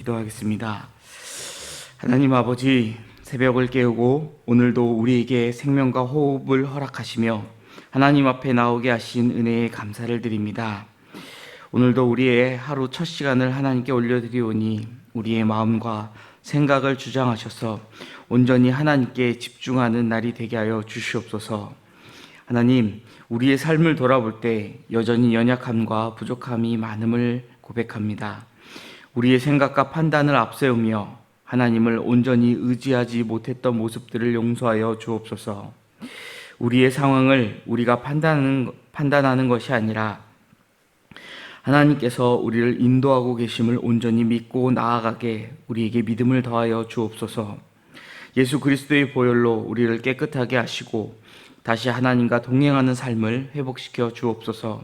기도하겠습니다. 하나님 아버지, 새벽을 깨우고 오늘도 우리에게 생명과 호흡을 허락하시며 하나님 앞에 나오게 하신 은혜에 감사를 드립니다. 오늘도 우리의 하루 첫 시간을 하나님께 올려드리오니 우리의 마음과 생각을 주장하셔서 온전히 하나님께 집중하는 날이 되게 하여 주시옵소서. 하나님, 우리의 삶을 돌아볼 때 여전히 연약함과 부족함이 많음을 고백합니다. 우리의 생각과 판단을 앞세우며 하나님을 온전히 의지하지 못했던 모습들을 용서하여 주옵소서. 우리의 상황을 우리가 판단하는 것이 아니라 하나님께서 우리를 인도하고 계심을 온전히 믿고 나아가게 우리에게 믿음을 더하여 주옵소서. 예수 그리스도의 보혈로 우리를 깨끗하게 하시고 다시 하나님과 동행하는 삶을 회복시켜 주옵소서.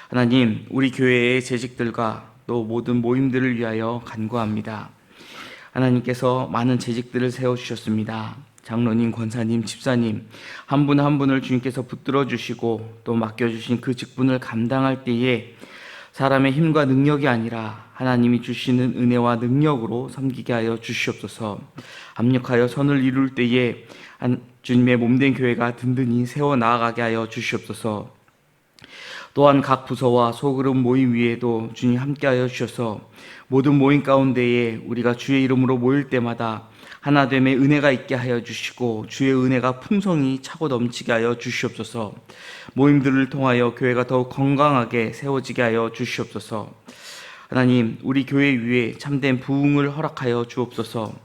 하나님, 우리 교회의 재직들과 또 모든 모임들을 위하여 간구합니다. 하나님께서 많은 재직들을 세워주셨습니다. 장로님, 권사님, 집사님 한 분 한 분을 주님께서 붙들어 주시고 또 맡겨주신 그 직분을 감당할 때에 사람의 힘과 능력이 아니라 하나님이 주시는 은혜와 능력으로 섬기게 하여 주시옵소서. 합력하여 선을 이룰 때에 주님의 몸된 교회가 든든히 세워 나아가게 하여 주시옵소서. 또한 각 부서와 소그룹 모임 위에도 주님 함께하여 주셔서 모든 모임 가운데에 우리가 주의 이름으로 모일 때마다 하나됨의 은혜가 있게 하여 주시고 주의 은혜가 풍성히 차고 넘치게 하여 주시옵소서. 모임들을 통하여 교회가 더욱 건강하게 세워지게 하여 주시옵소서. 하나님, 우리 교회 위에 참된 부흥을 허락하여 주옵소서.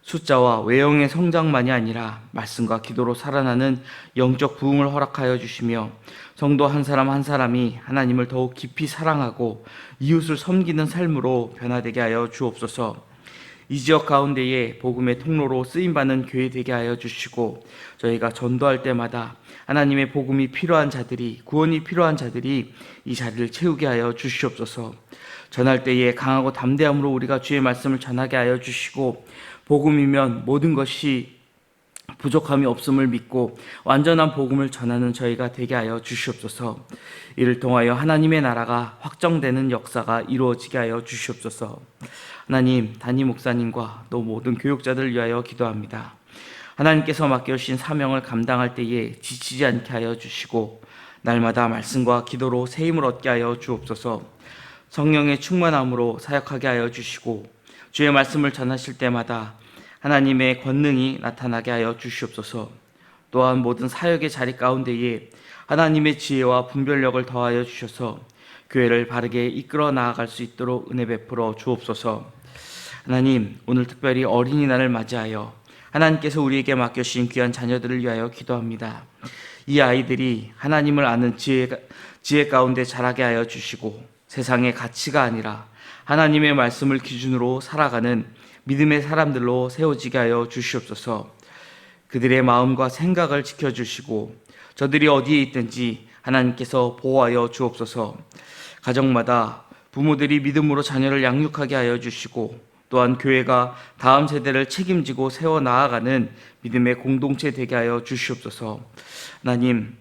숫자와 외형의 성장만이 아니라 말씀과 기도로 살아나는 영적 부흥을 허락하여 주시며 성도 한 사람 한 사람이 하나님을 더욱 깊이 사랑하고 이웃을 섬기는 삶으로 변화되게 하여 주옵소서. 이 지역 가운데에 복음의 통로로 쓰임받는 교회 되게 하여 주시고 저희가 전도할 때마다 하나님의 복음이 필요한 자들이, 구원이 필요한 자들이 이 자리를 채우게 하여 주시옵소서. 전할 때에 강하고 담대함으로 우리가 주의 말씀을 전하게 하여 주시고 복음이면 모든 것이 부족함이 없음을 믿고 완전한 복음을 전하는 저희가 되게 하여 주시옵소서. 이를 통하여 하나님의 나라가 확정되는 역사가 이루어지게 하여 주시옵소서. 하나님, 담임 목사님과 또 모든 교육자들을 위하여 기도합니다. 하나님께서 맡겨주신 사명을 감당할 때에 지치지 않게 하여 주시고 날마다 말씀과 기도로 새 힘을 얻게 하여 주옵소서. 성령의 충만함으로 사역하게 하여 주시고 주의 말씀을 전하실 때마다 하나님의 권능이 나타나게 하여 주시옵소서. 또한 모든 사역의 자리 가운데에 하나님의 지혜와 분별력을 더하여 주셔서 교회를 바르게 이끌어 나아갈 수 있도록 은혜 베풀어 주옵소서. 하나님, 오늘 특별히 어린이날을 맞이하여 하나님께서 우리에게 맡겨주신 귀한 자녀들을 위하여 기도합니다. 이 아이들이 하나님을 아는 지혜 가운데 자라게 하여 주시고 세상의 가치가 아니라 하나님의 말씀을 기준으로 살아가는 믿음의 사람들로 세워지게 하여 주시옵소서. 그들의 마음과 생각을 지켜주시고 저들이 어디에 있든지 하나님께서 보호하여 주옵소서. 가정마다 부모들이 믿음으로 자녀를 양육하게 하여 주시고 또한 교회가 다음 세대를 책임지고 세워 나아가는 믿음의 공동체 되게 하여 주시옵소서. 하나님,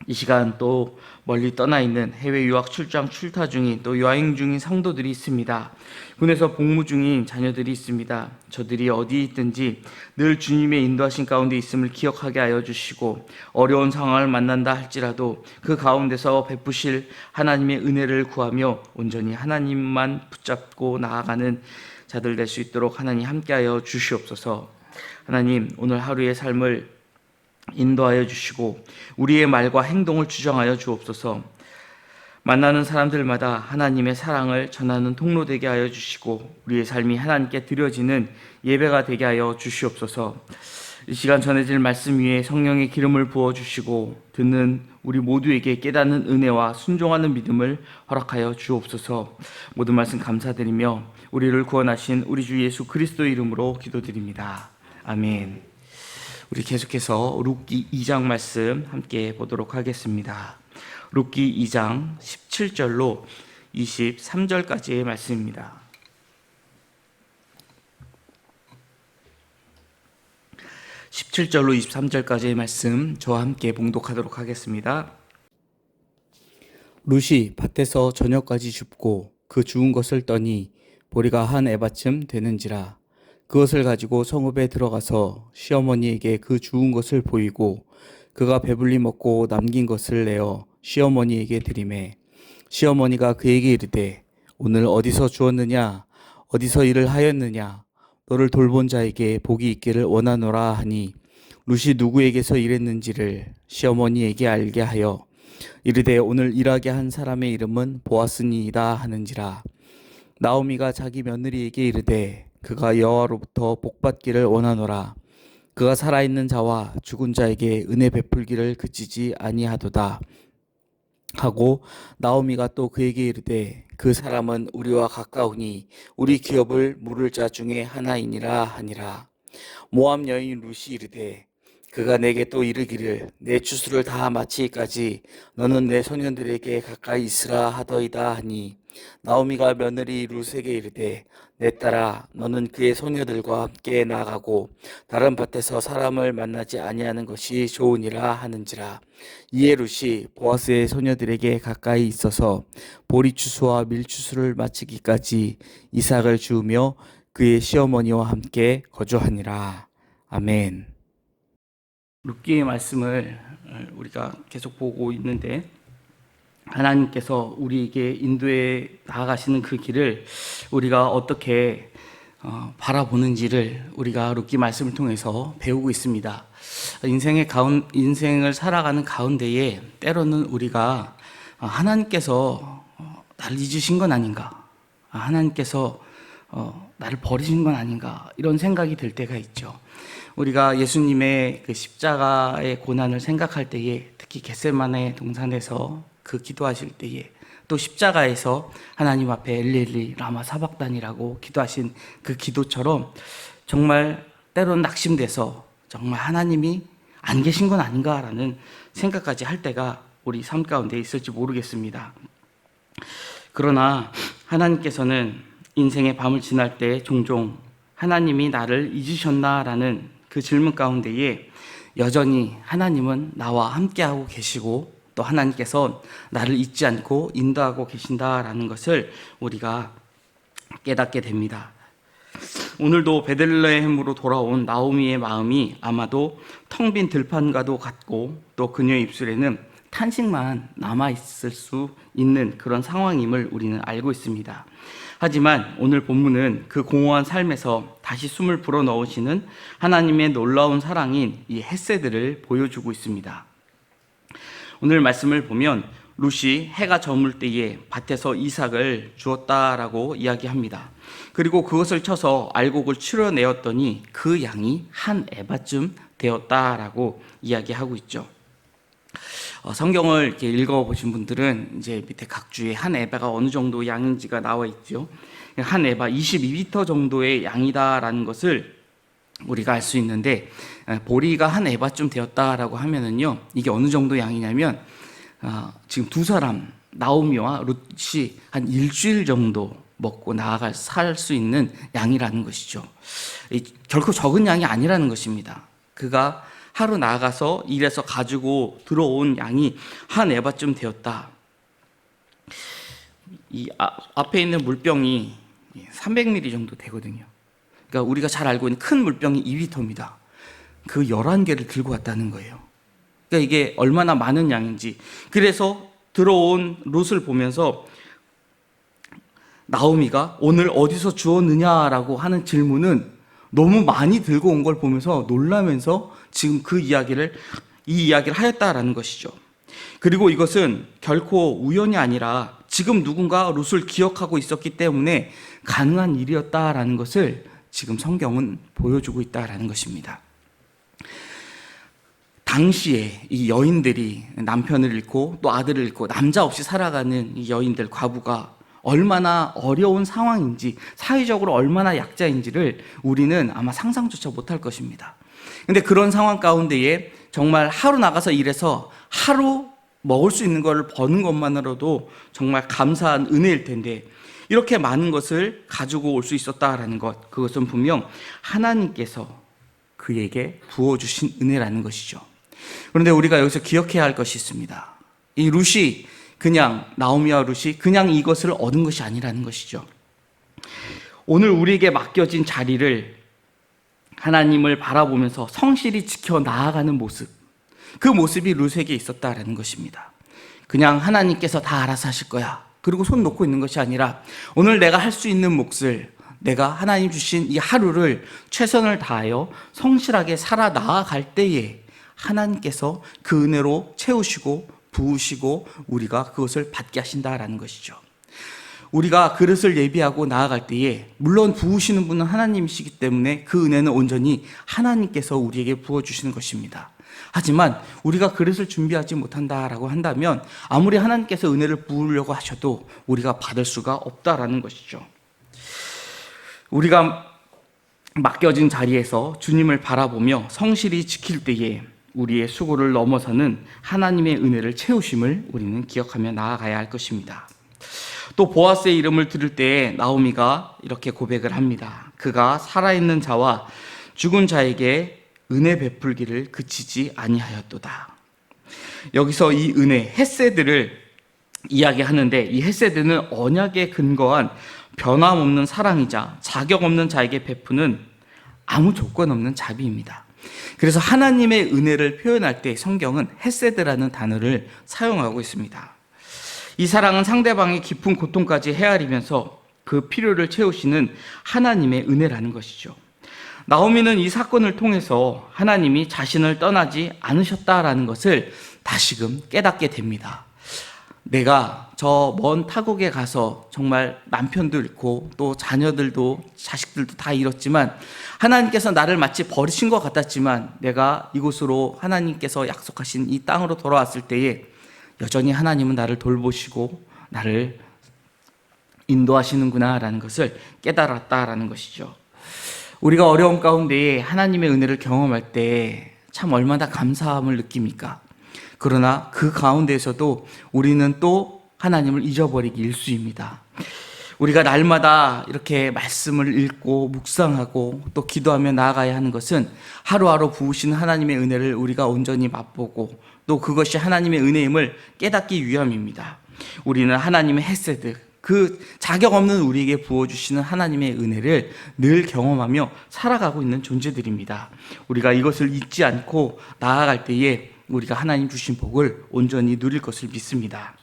이 시간 또 멀리 떠나 있는 해외 유학 출장 출타 중인 또 여행 중인 성도들이 있습니다. 군에서 복무 중인 자녀들이 있습니다. 저들이 어디 있든지 늘 주님의 인도하신 가운데 있음을 기억하게 하여 주시고 어려운 상황을 만난다 할지라도 그 가운데서 베푸실 하나님의 은혜를 구하며 온전히 하나님만 붙잡고 나아가는 자들 될 수 있도록 하나님 함께하여 주시옵소서. 하나님, 오늘 하루의 삶을 인도하여 주시고 우리의 말과 행동을 주정하여 주옵소서. 만나는 사람들마다 하나님의 사랑을 전하는 통로 되게 하여 주시고 우리의 삶이 하나님께 드려지는 예배가 되게 하여 주시옵소서. 이 시간 전해질 말씀 위에 성령의 기름을 부어주시고 듣는 우리 모두에게 깨닫는 은혜와 순종하는 믿음을 허락하여 주옵소서. 모든 말씀 감사드리며 우리를 구원하신 우리 주 예수 그리스도의 이름으로 기도드립니다. 아멘. 우리 계속해서 룻기 2장 말씀 함께 보도록 하겠습니다. 룻기 2장 17절로 23절까지의 말씀입니다. 17절로 23절까지의 말씀 저와 함께 봉독하도록 하겠습니다. 룻이 밭에서 저녁까지 줍고 그 주운 것을 떠니 보리가 한 에바쯤 되는지라. 그것을 가지고 성읍에 들어가서 시어머니에게 그 주운 것을 보이고 그가 배불리 먹고 남긴 것을 내어 시어머니에게 드리매 시어머니가 그에게 이르되 오늘 어디서 주었느냐 어디서 일을 하였느냐 너를 돌본 자에게 복이 있기를 원하노라 하니 룻이 누구에게서 일했는지를 시어머니에게 알게 하여 이르되 오늘 일하게 한 사람의 이름은 보아스니이다 하는지라. 나오미가 자기 며느리에게 이르되 그가 여호와로부터 복받기를 원하노라. 그가 살아있는 자와 죽은 자에게 은혜 베풀기를 그치지 아니하도다 하고 나오미가 또 그에게 이르되 그 사람은 우리와 가까우니 우리 기업을 물을 자 중에 하나이니라 하니라. 모압 여인 룻이 이르되 그가 내게 또 이르기를 내 추수를 다 마치기까지 너는 내 소년들에게 가까이 있으라 하더이다 하니 나오미가 며느리 룻에게 이르되 내 딸아 너는 그의 소녀들과 함께 나가고 다른 밭에서 사람을 만나지 아니하는 것이 좋으니라 하는지라. 이에 룻이 보아스의 소녀들에게 가까이 있어서 보리 추수와 밀 추수를 마치기까지 이삭을 주우며 그의 시어머니와 함께 거주하니라. 아멘. 룻기의 말씀을 우리가 계속 보고 있는데 하나님께서 우리에게 인도해 나아가시는 그 길을 우리가 어떻게 바라보는지를 우리가 룻기 말씀을 통해서 배우고 있습니다. 인생을 살아가는 가운데에 때로는 우리가 하나님께서 나를 잊으신 건 아닌가, 하나님께서 나를 버리신 건 아닌가 이런 생각이 들 때가 있죠. 우리가 예수님의 그 십자가의 고난을 생각할 때에 특히 겟세마네 동산에서 그 기도하실 때에 또 십자가에서 하나님 앞에 엘리 라마 사박단이라고 기도하신 그 기도처럼 정말 때로는 낙심돼서 정말 하나님이 안 계신 건 아닌가라는 생각까지 할 때가 우리 삶 가운데 있을지 모르겠습니다. 그러나 하나님께서는 인생의 밤을 지날 때 종종 하나님이 나를 잊으셨나라는 그 질문 가운데에 여전히 하나님은 나와 함께하고 계시고 또 하나님께서 나를 잊지 않고 인도하고 계신다라는 것을 우리가 깨닫게 됩니다. 오늘도 베들레헴으로 돌아온 나오미의 마음이 아마도 텅 빈 들판과도 같고 또 그녀의 입술에는 탄식만 남아있을 수 있는 그런 상황임을 우리는 알고 있습니다. 하지만 오늘 본문은 그 공허한 삶에서 다시 숨을 불어넣으시는 하나님의 놀라운 사랑인 이 헤세드를 보여주고 있습니다. 오늘 말씀을 보면 룻이 해가 저물 때에 밭에서 이삭을 주었다라고 이야기합니다. 그리고 그것을 쳐서 알곡을 추려내었더니 그 양이 한 에바쯤 되었다라고 이야기하고 있죠. 성경을 이렇게 읽어보신 분들은 이제 밑에 각 주에 한 에바가 어느 정도 양인지가 나와 있죠. 한 에바 22리터 정도의 양이다라는 것을 우리가 알 수 있는데 보리가 한 에바쯤 되었다라고 하면은요 이게 어느 정도 양이냐면 지금 두 사람 나오미와 룻이 한 일주일 정도 먹고 나아갈 살 수 있는 양이라는 것이죠. 결코 적은 양이 아니라는 것입니다. 그가 하루 나가서 일해서 가지고 들어온 양이 한 에바쯤 되었다. 이 앞에 있는 물병이 300ml 정도 되거든요. 그러니까 우리가 잘 알고 있는 큰 물병이 2리터입니다. 그 11개를 들고 왔다는 거예요. 그러니까 이게 얼마나 많은 양인지. 그래서 들어온 룻을 보면서 나오미가 오늘 어디서 주었느냐라고 하는 질문은 너무 많이 들고 온 걸 보면서 놀라면서 지금 이 이야기를 하였다라는 것이죠. 그리고 이것은 결코 우연이 아니라 지금 누군가 룻을 기억하고 있었기 때문에 가능한 일이었다라는 것을 지금 성경은 보여주고 있다라는 것입니다. 당시에 이 여인들이 남편을 잃고 또 아들을 잃고 남자 없이 살아가는 이 여인들, 과부가 얼마나 어려운 상황인지, 사회적으로 얼마나 약자인지를 우리는 아마 상상조차 못할 것입니다. 근데 그런 상황 가운데에 정말 하루 나가서 일해서 하루 먹을 수 있는 걸 버는 것만으로도 정말 감사한 은혜일 텐데 이렇게 많은 것을 가지고 올 수 있었다라는 것, 그것은 분명 하나님께서 그에게 부어주신 은혜라는 것이죠. 그런데 우리가 여기서 기억해야 할 것이 있습니다. 이 룻이 나오미와 룻이 그냥 이것을 얻은 것이 아니라는 것이죠. 오늘 우리에게 맡겨진 자리를 하나님을 바라보면서 성실히 지켜 나아가는 모습, 그 모습이 룻에게 있었다라는 것입니다. 그냥 하나님께서 다 알아서 하실 거야, 그리고 손 놓고 있는 것이 아니라 오늘 내가 할 수 있는 몫을, 내가 하나님 주신 이 하루를 최선을 다하여 성실하게 살아 나아갈 때에 하나님께서 그 은혜로 채우시고 부으시고 우리가 그것을 받게 하신다라는 것이죠. 우리가 그릇을 예비하고 나아갈 때에 물론 부으시는 분은 하나님이시기 때문에 그 은혜는 온전히 하나님께서 우리에게 부어주시는 것입니다. 하지만 우리가 그릇을 준비하지 못한다라고 한다면 아무리 하나님께서 은혜를 부으려고 하셔도 우리가 받을 수가 없다라는 것이죠. 우리가 맡겨진 자리에서 주님을 바라보며 성실히 지킬 때에 우리의 수고를 넘어서는 하나님의 은혜를 채우심을 우리는 기억하며 나아가야 할 것입니다. 또 보아스의 이름을 들을 때에 나오미가 이렇게 고백을 합니다. 그가 살아있는 자와 죽은 자에게 은혜 베풀기를 그치지 아니하였도다. 여기서 이 은혜, 헤세드를 이야기하는데, 이 헤세드는 언약에 근거한 변함없는 사랑이자 자격 없는 자에게 베푸는 아무 조건 없는 자비입니다. 그래서 하나님의 은혜를 표현할 때 성경은 헤세드라는 단어를 사용하고 있습니다. 이 사랑은 상대방의 깊은 고통까지 헤아리면서 그 필요를 채우시는 하나님의 은혜라는 것이죠. 나오미는 이 사건을 통해서 하나님이 자신을 떠나지 않으셨다라는 것을 다시금 깨닫게 됩니다. 내가 저 먼 타국에 가서 정말 남편도 잃고 또 자녀들도 자식들도 다 잃었지만 하나님께서 나를 마치 버리신 것 같았지만 내가 이곳으로 하나님께서 약속하신 이 땅으로 돌아왔을 때에 여전히 하나님은 나를 돌보시고 나를 인도하시는구나라는 것을 깨달았다라는 것이죠. 우리가 어려움 가운데에 하나님의 은혜를 경험할 때 참 얼마나 감사함을 느낍니까? 그러나 그 가운데에서도 우리는 또 하나님을 잊어버리기 일쑤입니다. 우리가 날마다 이렇게 말씀을 읽고 묵상하고 또 기도하며 나아가야 하는 것은 하루하루 부으시는 하나님의 은혜를 우리가 온전히 맛보고 또 그것이 하나님의 은혜임을 깨닫기 위함입니다. 우리는 하나님의 헤세드, 그 자격 없는 우리에게 부어주시는 하나님의 은혜를 늘 경험하며 살아가고 있는 존재들입니다. 우리가 이것을 잊지 않고 나아갈 때에 우리가 하나님 주신 복을 온전히 누릴 것을 믿습니다.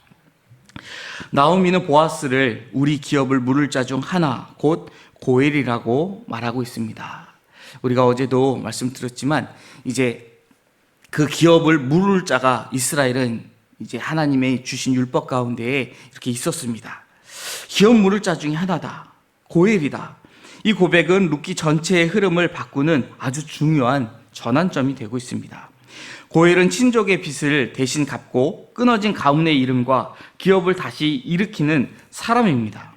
나오미는 보아스를 우리 기업을 물을 자 중 하나, 곧 고엘이라고 말하고 있습니다. 우리가 어제도 말씀드렸지만 이제 그 기업을 물을 자가 이스라엘은 이제 하나님의 주신 율법 가운데에 이렇게 있었습니다. 기업 물을 자 중에 하나다. 고엘이다. 이 고백은 룻기 전체의 흐름을 바꾸는 아주 중요한 전환점이 되고 있습니다. 고엘은 친족의 빚을 대신 갚고 끊어진 가문의 이름과 기업을 다시 일으키는 사람입니다.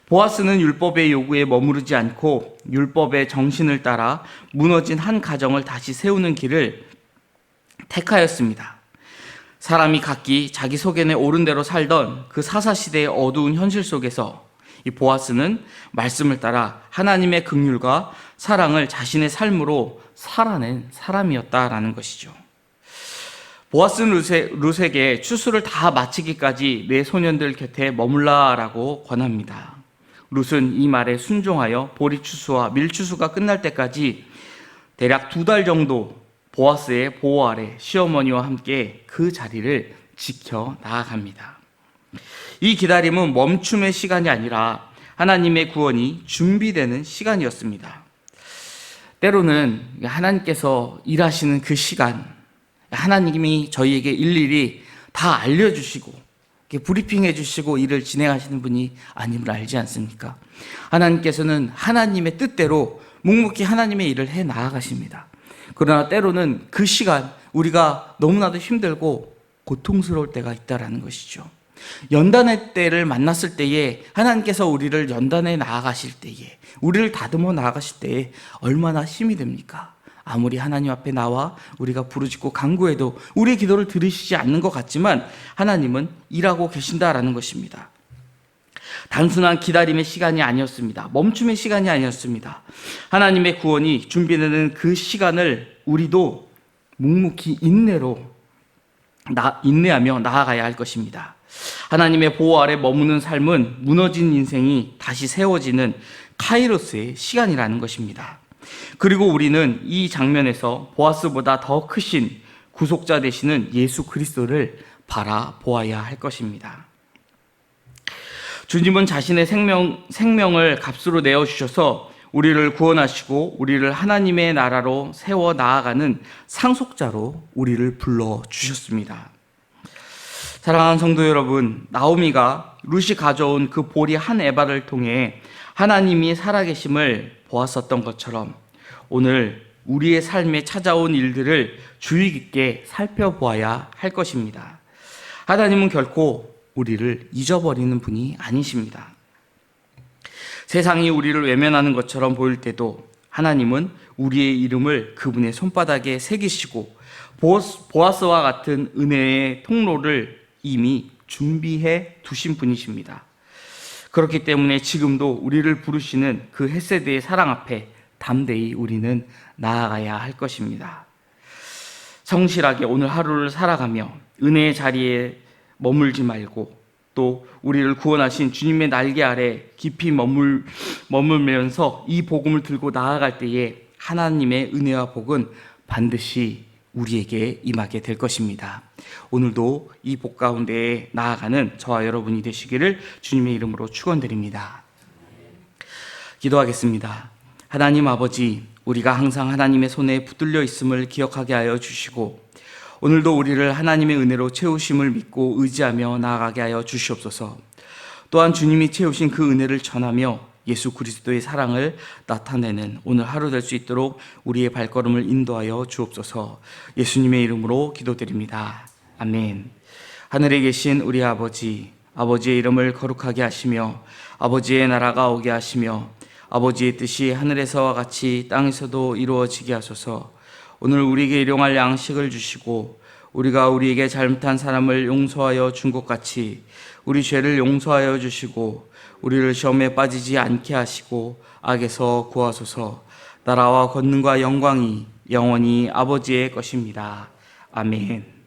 보아스는 율법의 요구에 머무르지 않고 율법의 정신을 따라 무너진 한 가정을 다시 세우는 길을 택하였습니다. 사람이 각기 자기 소견에 옳은 대로 살던 그 사사시대의 어두운 현실 속에서 이 보아스는 말씀을 따라 하나님의 긍휼과 사랑을 자신의 삶으로 살아낸 사람이었다라는 것이죠. 보아스는 룻에게 추수를 다 마치기까지 내 소년들 곁에 머물라라고 권합니다. 룻은 이 말에 순종하여 보리 추수와 밀 추수가 끝날 때까지 대략 2달 정도 보아스의 보호 아래 시어머니와 함께 그 자리를 지켜 나아갑니다. 이 기다림은 멈춤의 시간이 아니라 하나님의 구원이 준비되는 시간이었습니다. 때로는 하나님께서 일하시는 그 시간, 하나님이 저희에게 일일이 다 알려주시고 브리핑해 주시고 일을 진행하시는 분이 아님을 알지 않습니까? 하나님께서는 하나님의 뜻대로 묵묵히 하나님의 일을 해 나아가십니다. 그러나 때로는 그 시간 우리가 너무나도 힘들고 고통스러울 때가 있다라는 것이죠. 연단의 때를 만났을 때에 하나님께서 우리를 연단해 나아가실 때에 우리를 다듬어 나아가실 때에 얼마나 힘이 됩니까? 아무리 하나님 앞에 나와 우리가 부르짖고 간구해도 우리의 기도를 들으시지 않는 것 같지만 하나님은 일하고 계신다라는 것입니다. 단순한 기다림의 시간이 아니었습니다. 멈춤의 시간이 아니었습니다. 하나님의 구원이 준비되는 그 시간을 우리도 묵묵히 인내하며 나아가야 할 것입니다. 하나님의 보호 아래 머무는 삶은 무너진 인생이 다시 세워지는 카이로스의 시간이라는 것입니다. 그리고 우리는 이 장면에서 보아스보다 더 크신 구속자 되시는 예수 그리스도를 바라보아야 할 것입니다. 주님은 자신의 생명을 값으로 내어주셔서 우리를 구원하시고 우리를 하나님의 나라로 세워 나아가는 상속자로 우리를 불러주셨습니다. 사랑하는 성도 여러분, 나오미가 룻이 가져온 그 보리 한 에바를 통해 하나님이 살아계심을 보았었던 것처럼 오늘 우리의 삶에 찾아온 일들을 주의 깊게 살펴보아야 할 것입니다. 하나님은 결코 우리를 잊어버리는 분이 아니십니다. 세상이 우리를 외면하는 것처럼 보일 때도 하나님은 우리의 이름을 그분의 손바닥에 새기시고 보아스와 같은 은혜의 통로를 이미 준비해 두신 분이십니다. 그렇기 때문에 지금도 우리를 부르시는 그 헷세드의 사랑 앞에 담대히 우리는 나아가야 할 것입니다. 성실하게 오늘 하루를 살아가며 은혜의 자리에 머물지 말고 또 우리를 구원하신 주님의 날개 아래 깊이 머물면서 이 복음을 들고 나아갈 때에 하나님의 은혜와 복은 반드시 우리에게 임하게 될 것입니다. 오늘도 이 복 가운데에 나아가는 저와 여러분이 되시기를 주님의 이름으로 축원드립니다. 기도하겠습니다. 하나님 아버지, 우리가 항상 하나님의 손에 붙들려 있음을 기억하게 하여 주시고 오늘도 우리를 하나님의 은혜로 채우심을 믿고 의지하며 나아가게 하여 주시옵소서. 또한 주님이 채우신 그 은혜를 전하며 예수 그리스도의 사랑을 나타내는 오늘 하루 될 수 있도록 우리의 발걸음을 인도하여 주옵소서. 예수님의 이름으로 기도드립니다. 아멘. 하늘에 계신 우리 아버지, 아버지의 이름을 거룩하게 하시며 아버지의 나라가 오게 하시며 아버지의 뜻이 하늘에서와 같이 땅에서도 이루어지게 하소서. 오늘 우리에게 일용할 양식을 주시고 우리가 우리에게 잘못한 사람을 용서하여 준 것 같이 우리 죄를 용서하여 주시고 우리를 시험에 빠지지 않게 하시고 악에서 구하소서. 나라와 권능과 영광이 영원히 아버지의 것입니다. 아멘.